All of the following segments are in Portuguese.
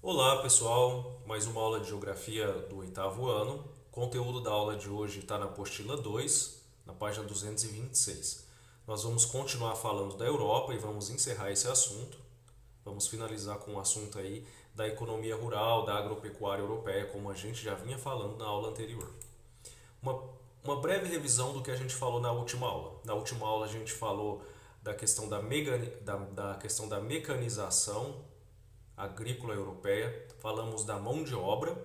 Olá pessoal, mais uma aula de Geografia do oitavo ano. O conteúdo da aula de hoje está na apostila 2, na página 226. Nós vamos continuar falando da Europa e vamos encerrar esse assunto. Vamos finalizar com o assunto aí da economia rural, da agropecuária europeia, como a gente já vinha falando na aula anterior. Uma, uma breve revisão do que a gente falou na última aula. Na última aula a gente falou da questão da questão da mecanização agrícola europeia, falamos da mão de obra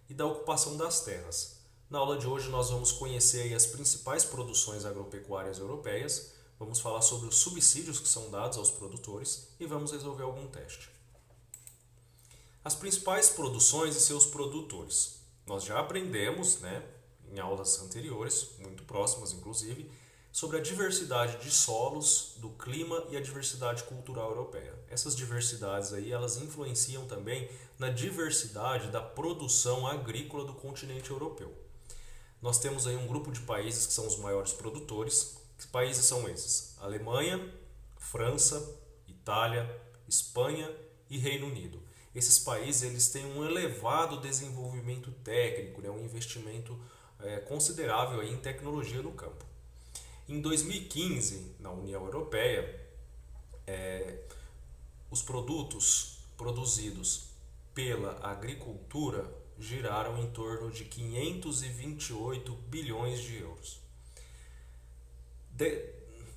e da ocupação das terras. Na aula de hoje nós vamos conhecer aí as principais produções agropecuárias europeias, vamos falar sobre os subsídios que são dados aos produtores e vamos resolver algum teste. As principais produções e seus produtores. Nós já aprendemos, em aulas anteriores, muito próximas inclusive, sobre a diversidade de solos, do clima e a diversidade cultural europeia. Essas diversidades aí, elas influenciam também na diversidade da produção agrícola do continente europeu. Nós temos aí um grupo de países que são os maiores produtores. Que países são esses? Alemanha, França, Itália, Espanha e Reino Unido. Esses países eles têm um elevado desenvolvimento técnico, um investimento considerável aí em tecnologia no campo. Em 2015, na União Europeia, os produtos produzidos pela agricultura giraram em torno de 528 bilhões de euros.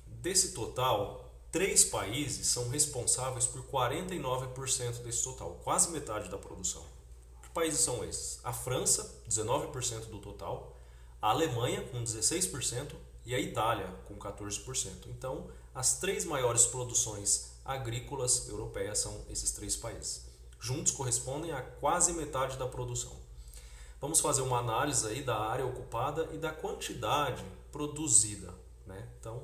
Desse total, três países são responsáveis por 49% desse total, quase metade da produção. Que países são esses? A França, 19% do total, a Alemanha, com 16%, e a Itália, com 14%. Então, as três maiores produções agrícolas europeias são esses três países. Juntos correspondem a quase metade da produção. Vamos fazer uma análise aí da área ocupada e da quantidade produzida. Então,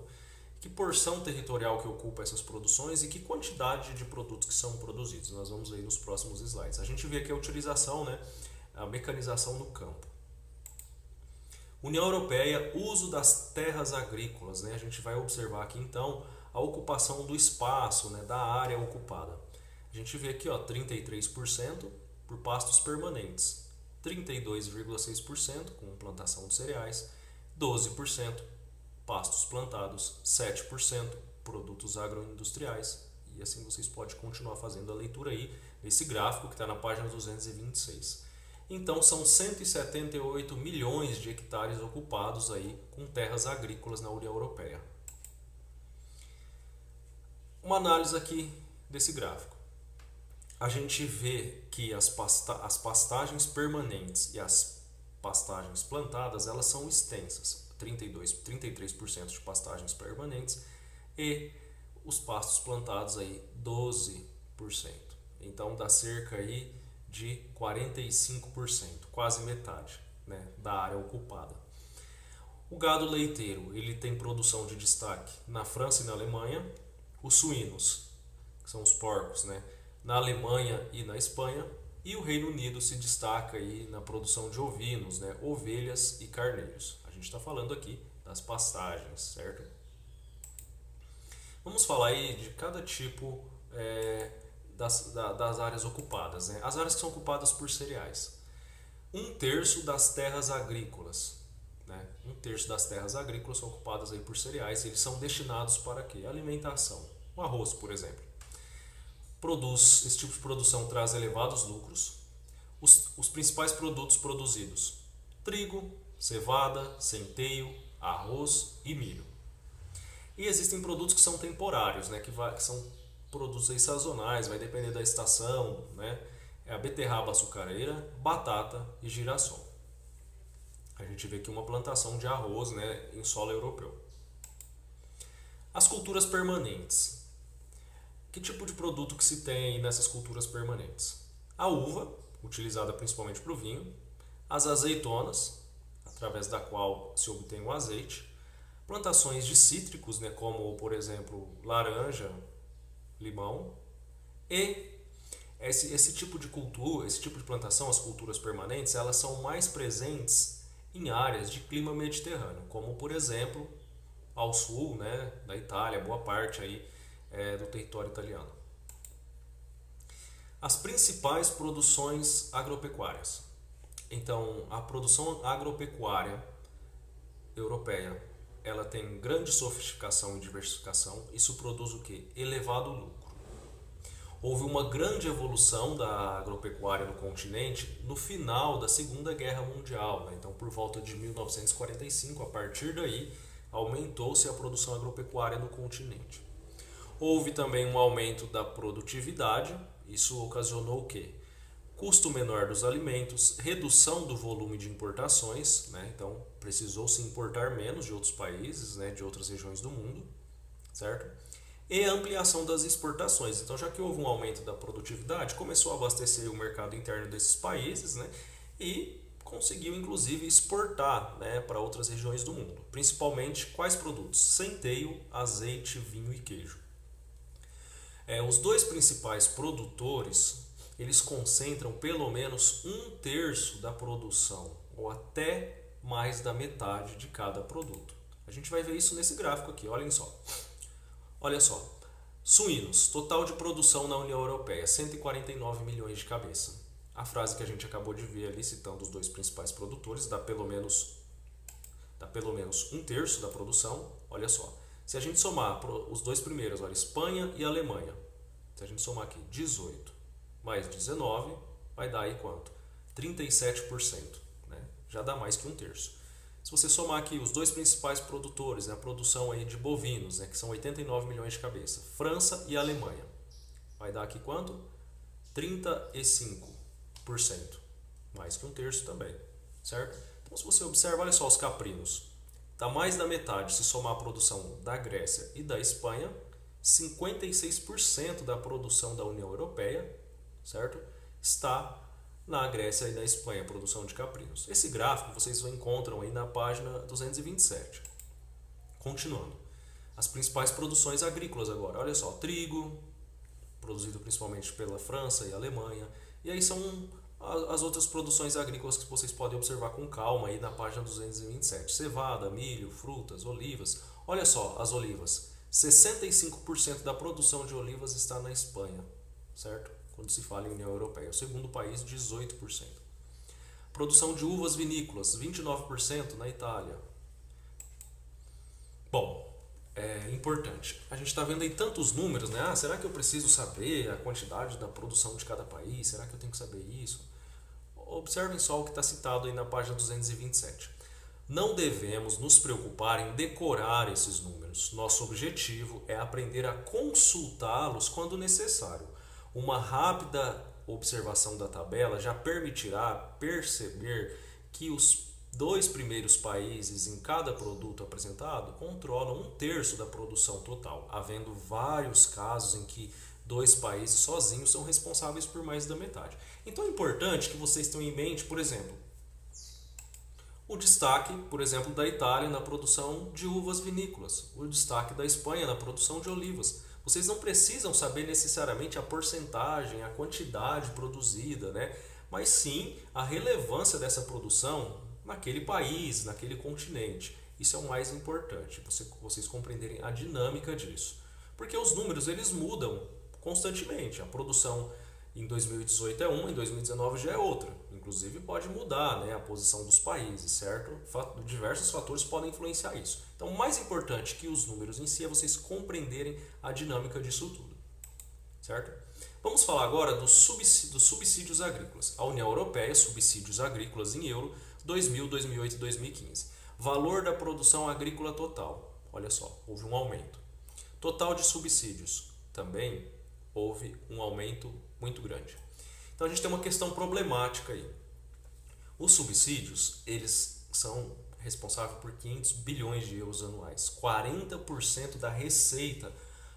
que porção territorial que ocupa essas produções e que quantidade de produtos que são produzidos. Nós vamos ver nos próximos slides. A gente vê aqui a utilização, a mecanização no campo. União Europeia, uso das terras agrícolas. A gente vai observar aqui então a ocupação do espaço, da área ocupada. A gente vê aqui 33% por pastos permanentes, 32,6% com plantação de cereais, 12% pastos plantados, 7% produtos agroindustriais. E assim vocês podem continuar fazendo a leitura aí desse gráfico que está na página 226. Então são 178 milhões de hectares ocupados aí com terras agrícolas na União Europeia. Uma análise aqui desse gráfico. A gente vê que as pastagens permanentes e as pastagens plantadas, elas são extensas. 33% de pastagens permanentes e os pastos plantados aí 12%. Então dá cerca aí de 45%, quase metade, da área ocupada. O gado leiteiro ele tem produção de destaque na França e na Alemanha. Os suínos, que são os porcos, na Alemanha e na Espanha. E o Reino Unido se destaca aí na produção de ovinos, ovelhas e carneiros. A gente está falando aqui das pastagens, certo? Vamos falar aí de cada tipo das áreas ocupadas. As áreas que são ocupadas por cereais. Um terço das terras agrícolas. Um terço das terras agrícolas são ocupadas aí por cereais. Eles são destinados para quê? Alimentação. O arroz, por exemplo. Esse tipo de produção traz elevados lucros. Os principais produtos produzidos: trigo, cevada, centeio, arroz e milho. E existem produtos que são temporários, que são produtos aí sazonais, vai depender da estação, É a beterraba açucareira, batata e girassol. A gente vê aqui uma plantação de arroz, em solo europeu. As culturas permanentes. Que tipo de produto que se tem nessas culturas permanentes? A uva, utilizada principalmente para o vinho, as azeitonas, através da qual se obtém o azeite, plantações de cítricos, como por exemplo laranja, limão, e esse tipo de cultura, esse tipo de plantação, as culturas permanentes, elas são mais presentes em áreas de clima mediterrâneo, como por exemplo ao sul, da Itália, boa parte aí do território italiano. As principais produções agropecuárias. Então, a produção agropecuária europeia, ela tem grande sofisticação e diversificação. Isso produz o quê? Elevado lucro. Houve uma grande evolução da agropecuária no continente no final da Segunda Guerra Mundial, né? Então, por volta de 1945, a partir daí, aumentou-se a produção agropecuária no continente. Houve também um aumento da produtividade. Isso ocasionou o quê? Custo menor dos alimentos, redução do volume de importações, né? Então precisou se importar menos de outros países, né? De outras regiões do mundo, certo? E a ampliação das exportações. Então, já que houve um aumento da produtividade, começou a abastecer o mercado interno desses países, né? E conseguiu inclusive exportar, né, para outras regiões do mundo. Principalmente quais produtos? Centeio, azeite, vinho e queijo. Os dois principais produtores, eles concentram pelo menos um terço da produção, ou até mais da metade de cada produto. A gente vai ver isso nesse gráfico aqui, olhem só. Olha só, suínos, total de produção na União Europeia, 149 milhões de cabeça. A frase que a gente acabou de ver ali, citando os dois principais produtores, dá pelo menos um terço da produção. Olha só, se a gente somar os dois primeiros, olha, Espanha e Alemanha, se a gente somar aqui 18 mais 19, vai dar aí quanto? 37%, né? Já dá mais que um terço. Se você somar aqui os dois principais produtores, né, a produção aí de bovinos, né, que são 89 milhões de cabeça, França e Alemanha, vai dar aqui quanto? 35%, mais que um terço também, certo? Então, se você observa, olha só os caprinos, dá mais da metade se somar a produção da Grécia e da Espanha, 56% da produção da União Europeia, certo? Está na Grécia e na Espanha, a produção de caprinos. Esse gráfico vocês encontram aí na página 227. Continuando. As principais produções agrícolas agora. Olha só, trigo, produzido principalmente pela França e Alemanha. E aí são as outras produções agrícolas que vocês podem observar com calma aí na página 227. Cevada, milho, frutas, olivas. Olha só, as olivas. 65% da produção de olivas está na Espanha, certo? Quando se fala em União Europeia. O segundo país, 18%. Produção de uvas vinícolas, 29% na Itália. Bom, é importante. A gente está vendo aí tantos números, né? Será que eu preciso saber a quantidade da produção de cada país? Será que eu tenho que saber isso? Observem só o que está citado aí na página 227. Não devemos nos preocupar em decorar esses números. Nosso objetivo é aprender a consultá-los quando necessário. Uma rápida observação da tabela já permitirá perceber que os dois primeiros países em cada produto apresentado controlam um terço da produção total, havendo vários casos em que dois países sozinhos são responsáveis por mais da metade. Então é importante que vocês tenham em mente, por exemplo, o destaque, por exemplo, da Itália na produção de uvas vinícolas, o destaque da Espanha na produção de olivas. Vocês não precisam saber necessariamente a porcentagem, a quantidade produzida, né? Mas sim a relevância dessa produção naquele país, naquele continente. Isso é o mais importante, vocês compreenderem a dinâmica disso. Porque os números eles mudam constantemente. A produção em 2018 é uma, em 2019 já é outra. Inclusive pode mudar, né, a posição dos países, certo? Diversos fatores podem influenciar isso. Então, o mais importante que os números em si é vocês compreenderem a dinâmica disso tudo, certo? Vamos falar agora dos subsídios agrícolas. A União Europeia, subsídios agrícolas em euro, 2000, 2008 e 2015. Valor da produção agrícola total. Olha só, houve um aumento. Total de subsídios. Também houve um aumento muito grande. Então a gente tem uma questão problemática aí. Os subsídios, eles são responsáveis por 500 bilhões de euros anuais, 40% da receita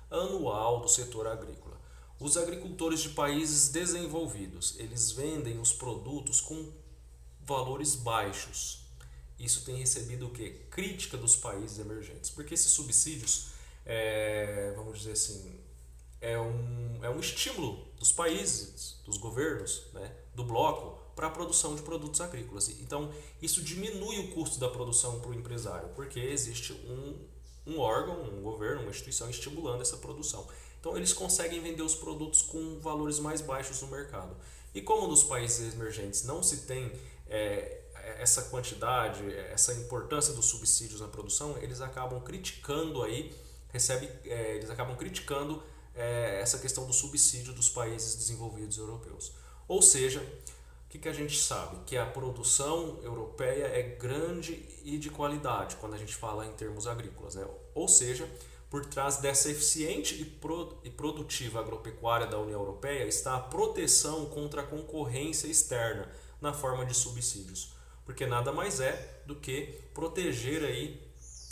anual do setor agrícola. Os agricultores de países desenvolvidos, eles vendem os produtos com valores baixos. Isso tem recebido o quê? Crítica dos países emergentes, porque esses subsídios, vamos dizer assim, é um estímulo dos países, dos governos, né, do bloco, para a produção de produtos agrícolas. Então, isso diminui o custo da produção para o empresário, porque existe um órgão, um governo, uma instituição estimulando essa produção. Então, Então eles conseguem vender os produtos com valores mais baixos no mercado. E como nos países emergentes não se tem essa quantidade, essa importância dos subsídios na produção, eles acabam criticando eles acabam criticando essa questão do subsídio dos países desenvolvidos europeus. Ou seja, o que a gente sabe? Que a produção europeia é grande e de qualidade quando a gente fala em termos agrícolas, né? Ou seja, por trás dessa eficiente e produtiva agropecuária da União Europeia está a proteção contra a concorrência externa na forma de subsídios, porque nada mais é do que proteger aí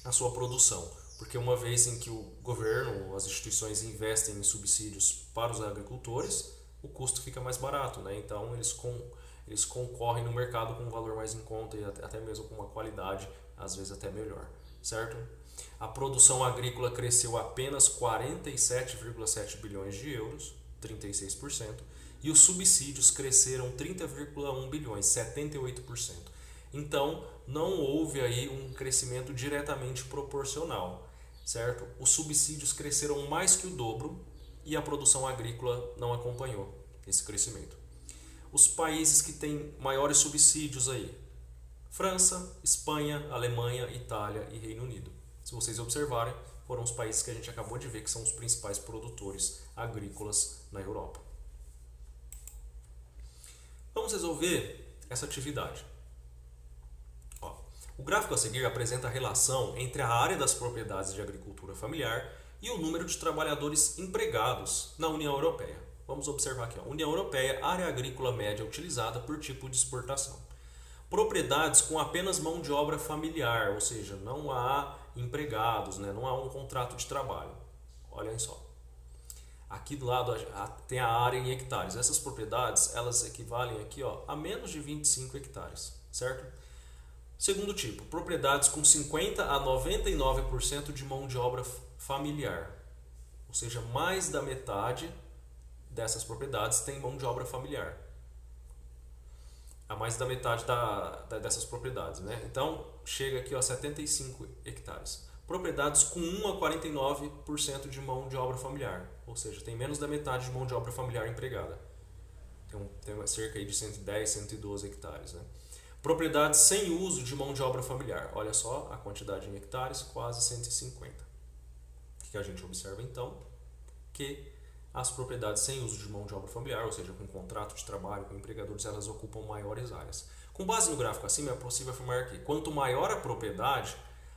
a sua produção, porque uma vez em que o governo, as instituições investem em subsídios para os agricultores, o custo fica mais barato, né? Então eles concorrem no mercado com um valor mais em conta e até mesmo com uma qualidade às vezes até melhor, certo? A produção agrícola cresceu apenas 47,7 bilhões de euros, 36%, e os subsídios cresceram 30,1 bilhões, 78%. Então, não houve aí um crescimento diretamente proporcional, certo? Os subsídios cresceram mais que o dobro e a produção agrícola não acompanhou esse crescimento. Os países que têm maiores subsídios aí: França, Espanha, Alemanha, Itália e Reino Unido. Se vocês observarem, foram os países que a gente acabou de ver que são os principais produtores agrícolas na Europa. Vamos resolver essa atividade. O gráfico a seguir apresenta a relação entre a área das propriedades de agricultura familiar e o número de trabalhadores empregados na União Europeia. Vamos observar aqui, União Europeia, área agrícola média utilizada por tipo de exportação. Propriedades com apenas mão de obra familiar, ou seja, não há empregados, né? Não há um contrato de trabalho. Olhem só. Aqui do lado tem a área em hectares. Essas propriedades, elas equivalem aqui a menos de 25 hectares, certo? Segundo tipo, propriedades com 50 a 99% de mão de obra familiar. Ou seja, mais da metade dessas propriedades tem mão de obra familiar. A mais da metade dessas propriedades, né? Então, chega aqui a 75 hectares. Propriedades com 1 a 49% de mão de obra familiar, ou seja, tem menos da metade de mão de obra familiar empregada. Tem cerca aí de 110, 112 hectares, né? Propriedades sem uso de mão de obra familiar. Olha só a quantidade em hectares, quase 150. O que a gente observa então? Que as propriedades sem uso de mão de obra familiar, ou seja, com contrato de trabalho, com empregadores, elas ocupam maiores áreas. Com base no gráfico acima, é possível afirmar que quanto maior a propriedade,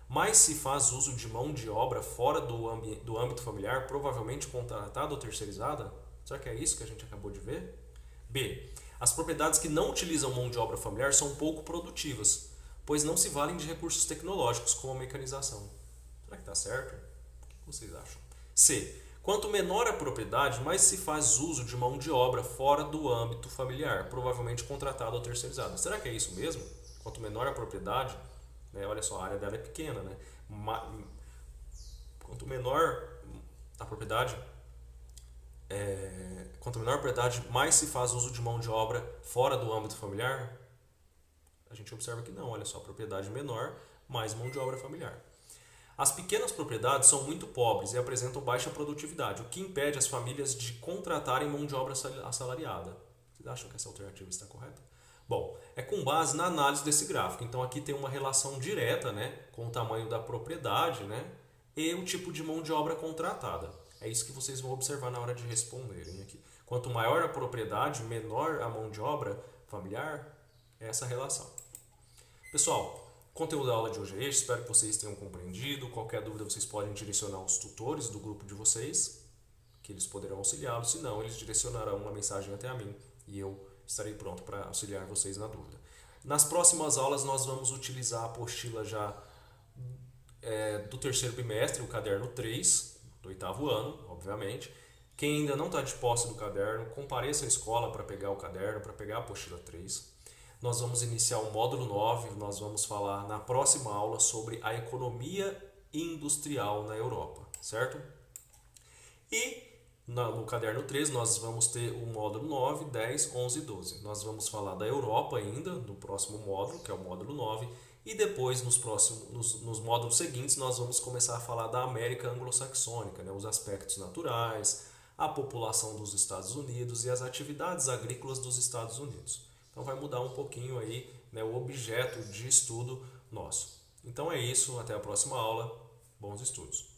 mais se faz uso de mão de obra fora do âmbito familiar, provavelmente contratada ou terceirizada. Será que é isso que a gente acabou de ver? B. As propriedades que não utilizam mão de obra familiar são pouco produtivas, pois não se valem de recursos tecnológicos como a mecanização. Será que está certo? O que vocês acham? C. Quanto menor a propriedade, mais se faz uso de mão de obra fora do âmbito familiar, provavelmente contratada ou terceirizada. Será que é isso mesmo? Quanto menor a propriedade, né, olha só, a área dela é pequena, né? Quanto menor a propriedade, mais se faz uso de mão de obra fora do âmbito familiar? A gente observa que não, olha só, propriedade menor, mais mão de obra familiar. As pequenas propriedades são muito pobres e apresentam baixa produtividade, o que impede as famílias de contratarem mão de obra assalariada. Vocês acham que essa alternativa está correta? Bom, é com base na análise desse gráfico. Então aqui tem uma relação direta, né, com o tamanho da propriedade, né, e o tipo de mão de obra contratada. É isso que vocês vão observar na hora de responderem aqui. Quanto maior a propriedade, menor a mão de obra familiar, é essa relação. Pessoal, o conteúdo da aula de hoje é este, espero que vocês tenham compreendido. Qualquer dúvida vocês podem direcionar aos tutores do grupo de vocês, que eles poderão auxiliá-los, se não, eles direcionarão uma mensagem até a mim e eu estarei pronto para auxiliar vocês na dúvida. Nas próximas aulas nós vamos utilizar a apostila já do terceiro bimestre, o caderno 3, do 8º ano, obviamente. Quem ainda não está de posse do caderno, compareça à escola para pegar o caderno, para pegar a apostila 3. Nós vamos iniciar o módulo 9, nós vamos falar na próxima aula sobre a economia industrial na Europa, certo? E no caderno 3 nós vamos ter o módulo 9, 10, 11 e 12. Nós vamos falar da Europa ainda, no próximo módulo, que é o módulo 9, e depois nos módulos seguintes nós vamos começar a falar da América anglo-saxônica, né? Os aspectos naturais, a população dos Estados Unidos e as atividades agrícolas dos Estados Unidos. Então vai mudar um pouquinho aí, né, o objeto de estudo nosso. Então é isso, até a próxima aula, bons estudos.